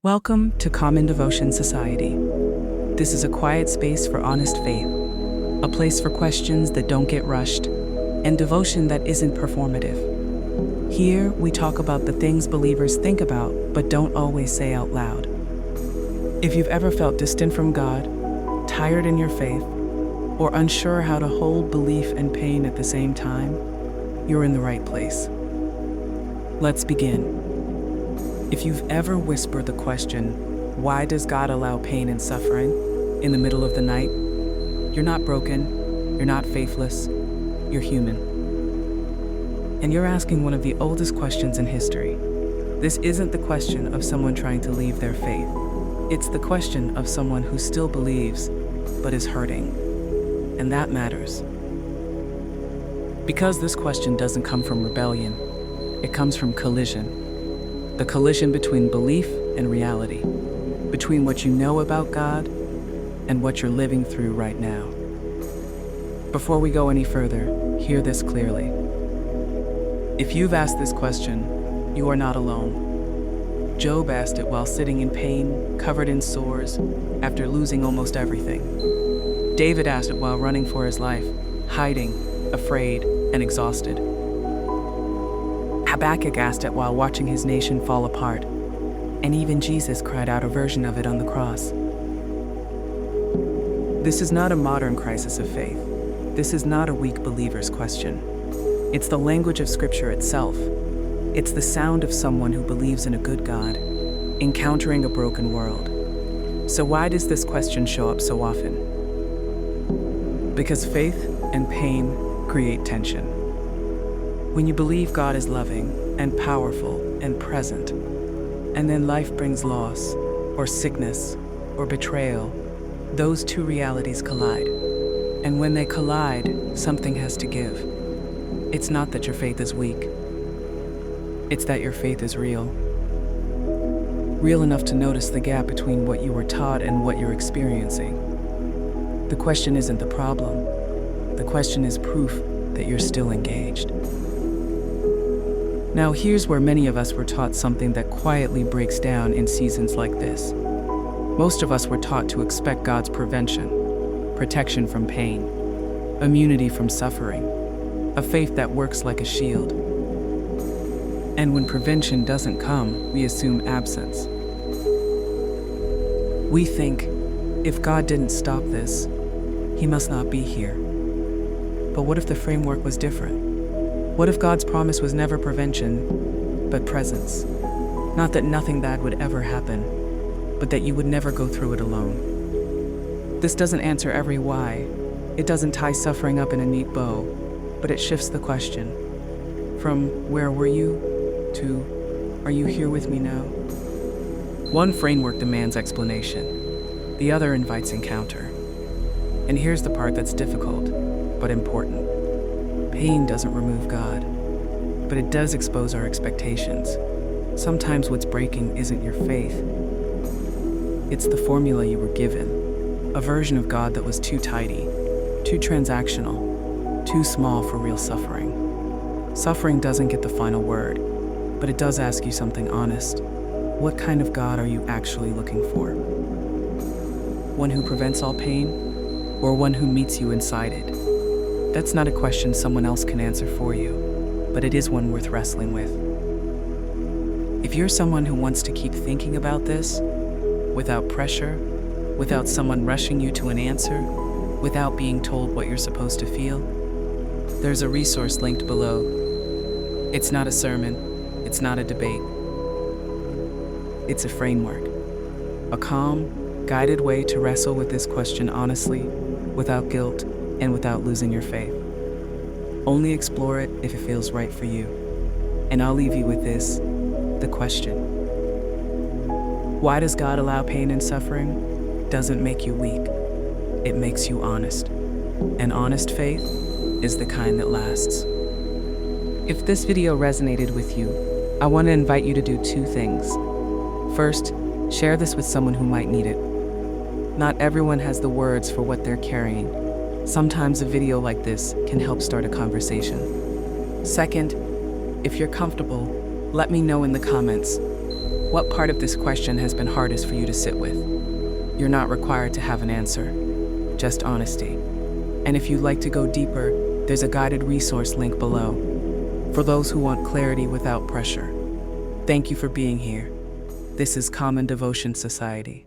Welcome to Common Devotion Society. This is a quiet space for honest faith, a place for questions that don't get rushed, and devotion that isn't performative. Here, we talk about the things believers think about but don't always say out loud. If you've ever felt distant from God, tired in your faith, or unsure how to hold belief and pain at the same time, you're in the right place. Let's begin. If you've ever whispered the question, why does God allow pain and suffering in the middle of the night? You're not broken, you're not faithless, you're human. And you're asking one of the oldest questions in history. This isn't the question of someone trying to leave their faith. It's the question of someone who still believes, but is hurting. And that matters. Because this question doesn't come from rebellion, it comes from collision. The collision between belief and reality, between what you know about God and what you're living through right now. Before we go any further, hear this clearly. If you've asked this question, you are not alone. Job asked it while sitting in pain, covered in sores, after losing almost everything. David asked it while running for his life, hiding, afraid, and exhausted. Habakkuk asked it while watching his nation fall apart, and even Jesus cried out a version of it on the cross. This is not a modern crisis of faith. This is not a weak believer's question. It's the language of Scripture itself. It's the sound of someone who believes in a good God, encountering a broken world. So why does this question show up so often? Because faith and pain create tension. When you believe God is loving and powerful and present, and then life brings loss, or sickness, or betrayal, those two realities collide. And when they collide, something has to give. It's not that your faith is weak. It's that your faith is real. Real enough to notice the gap between what you were taught and what you're experiencing. The question isn't the problem. The question is proof that you're still engaged. Now here's where many of us were taught something that quietly breaks down in seasons like this. Most of us were taught to expect God's prevention, protection from pain, immunity from suffering, a faith that works like a shield. And when prevention doesn't come, we assume absence. We think, if God didn't stop this, He must not be here. But what if the framework was different? What if God's promise was never prevention, but presence? Not that nothing bad would ever happen, but that you would never go through it alone. This doesn't answer every why. It doesn't tie suffering up in a neat bow, but it shifts the question from where were you to are you here with me now? One framework demands explanation. The other invites encounter. And here's the part that's difficult, but important. Pain doesn't remove God, but it does expose our expectations. Sometimes what's breaking isn't your faith. It's the formula you were given, a version of God that was too tidy, too transactional, too small for real suffering. Suffering doesn't get the final word, but it does ask you something honest. What kind of God are you actually looking for? One who prevents all pain, or one who meets you inside it? That's not a question someone else can answer for you, but it is one worth wrestling with. If you're someone who wants to keep thinking about this, without pressure, without someone rushing you to an answer, without being told what you're supposed to feel, there's a resource linked below. It's not a sermon, it's not a debate. It's a framework, a calm, guided way to wrestle with this question honestly, without guilt, and without losing your faith. Only explore it if it feels right for you. And I'll leave you with this, the question. Why does God allow pain and suffering? Doesn't make you weak. It makes you honest. And honest faith is the kind that lasts. If this video resonated with you, I want to invite you to do two things. First, share this with someone who might need it. Not everyone has the words for what they're carrying. Sometimes a video like this can help start a conversation. Second, if you're comfortable, let me know in the comments. What part of this question has been hardest for you to sit with? You're not required to have an answer, just honesty. And if you'd like to go deeper, there's a guided resource link below for those who want clarity without pressure. Thank you for being here. This is Common Devotion Society.